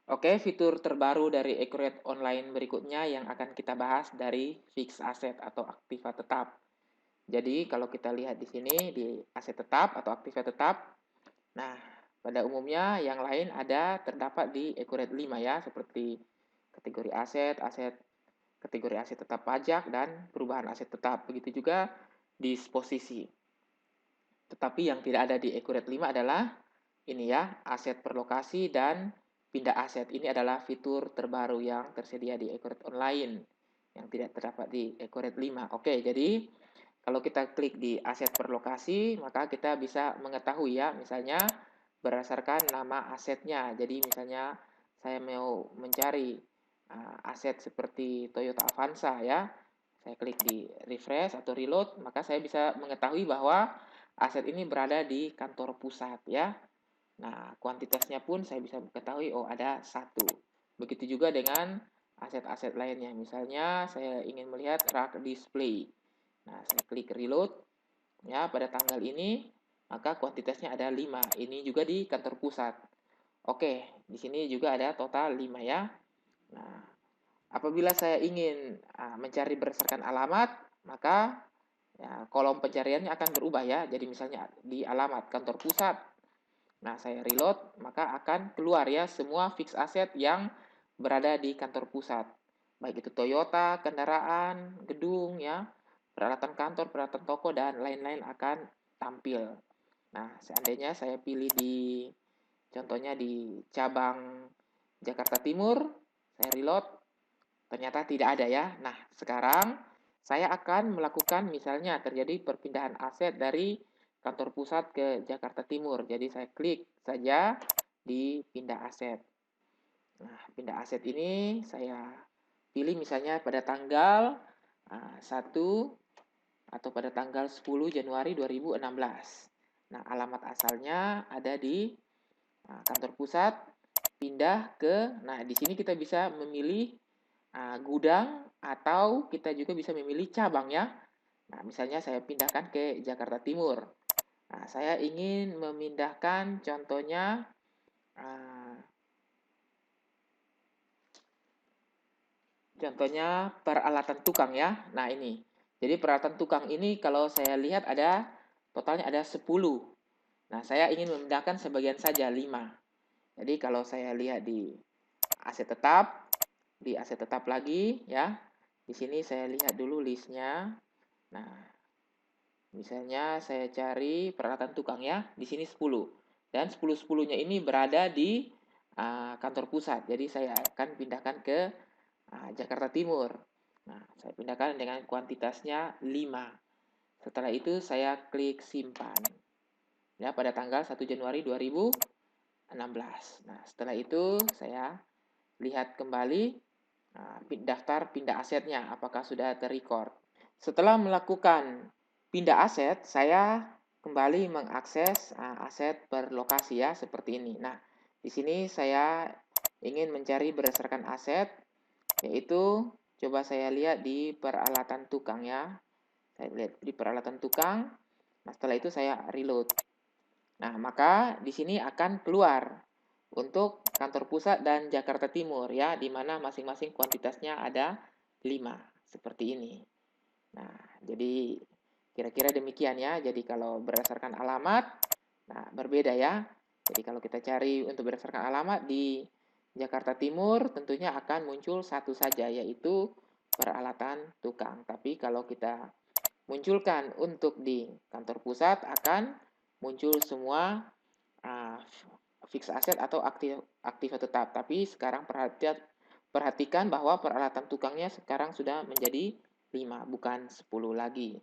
Oke, fitur terbaru dari Accurate Online berikutnya yang akan kita bahas dari fixed asset atau aktiva tetap. Jadi kalau kita lihat di sini di aset tetap atau aktiva tetap, nah pada umumnya yang lain terdapat di Accurate 5 ya, seperti kategori aset, kategori aset tetap pajak, dan perubahan aset tetap. Begitu juga disposisi. Tetapi yang tidak ada di Accurate 5 adalah ini ya, aset per lokasi dan pindah aset. Ini adalah fitur terbaru yang tersedia di Accurate Online yang tidak terdapat di Accurate 5. Oke, jadi kalau kita klik di aset per lokasi, maka kita bisa mengetahui ya, misalnya berdasarkan nama asetnya. Jadi misalnya saya mau mencari aset seperti Toyota Avanza ya, saya klik di refresh atau reload, maka saya bisa mengetahui bahwa aset ini berada di kantor pusat ya. Nah, kuantitasnya pun saya bisa mengetahui, oh ada satu. Begitu juga dengan aset-aset lainnya. Misalnya saya ingin melihat rak display. Nah, saya klik reload ya pada tanggal ini, maka kuantitasnya ada 5. Ini juga di kantor pusat. Oke, di sini juga ada total 5 ya. Nah, apabila saya ingin mencari berdasarkan alamat, maka ya, kolom pencariannya akan berubah ya. Jadi misalnya di alamat kantor pusat. Nah, saya reload, maka akan keluar ya semua fixed asset yang berada di kantor pusat. Baik itu Toyota, kendaraan, gedung ya, peralatan kantor, peralatan toko, dan lain-lain akan tampil. Nah, seandainya saya pilih contohnya di cabang Jakarta Timur, saya reload, ternyata tidak ada ya. Nah, sekarang saya akan melakukan misalnya terjadi perpindahan aset dari kantor pusat ke Jakarta Timur. Jadi saya klik saja di pindah aset. Nah, pindah aset ini saya pilih misalnya pada tanggal 1 atau pada tanggal 10 Januari 2016. Nah, alamat asalnya ada di kantor pusat, pindah ke, nah di sini kita bisa memilih gudang atau kita juga bisa memilih cabang ya. Nah, misalnya saya pindahkan ke Jakarta Timur. Nah, saya ingin memindahkan contohnya peralatan tukang ya. Nah, ini. Jadi peralatan tukang ini kalau saya lihat totalnya ada 10. Nah, saya ingin memindahkan sebagian saja 5. Jadi kalau saya lihat di aset tetap lagi ya. Di sini saya lihat dulu listnya. Nah, misalnya saya cari peralatan tukang ya, di sini 10. Dan 10-10-nya ini berada di kantor pusat. Jadi saya akan pindahkan ke Jakarta Timur. Nah, saya pindahkan dengan kuantitasnya 5. Setelah itu saya klik simpan. Ya, pada tanggal 1 Januari 2016. Nah, setelah itu saya lihat kembali daftar pindah asetnya, apakah sudah terrecord. Setelah melakukan pindah aset, saya kembali mengakses aset per lokasi ya, seperti ini. Nah, di sini saya ingin mencari berdasarkan aset, yaitu coba saya lihat di peralatan tukang ya. Saya lihat di peralatan tukang. Nah, setelah itu saya reload. Nah, maka di sini akan keluar untuk kantor pusat dan Jakarta Timur ya, di mana masing-masing kuantitasnya ada 5 seperti ini. Nah, jadi kira-kira demikian ya. Jadi kalau berdasarkan alamat, nah berbeda ya. Jadi kalau kita cari untuk berdasarkan alamat di Jakarta Timur, tentunya akan muncul satu saja, yaitu peralatan tukang. Tapi kalau kita munculkan untuk di kantor pusat, akan muncul semua uh, fixed asset atau aktiva tetap. Tapi sekarang perhatikan bahwa peralatan tukangnya sekarang sudah menjadi 5, bukan 10 lagi.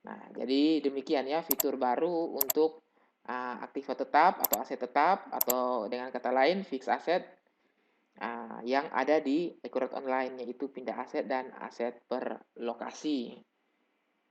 Nah, jadi demikian ya fitur baru untuk aktiva tetap atau aset tetap, atau dengan kata lain fixed asset yang ada di Accurate Online, yaitu pindah aset dan aset per lokasi.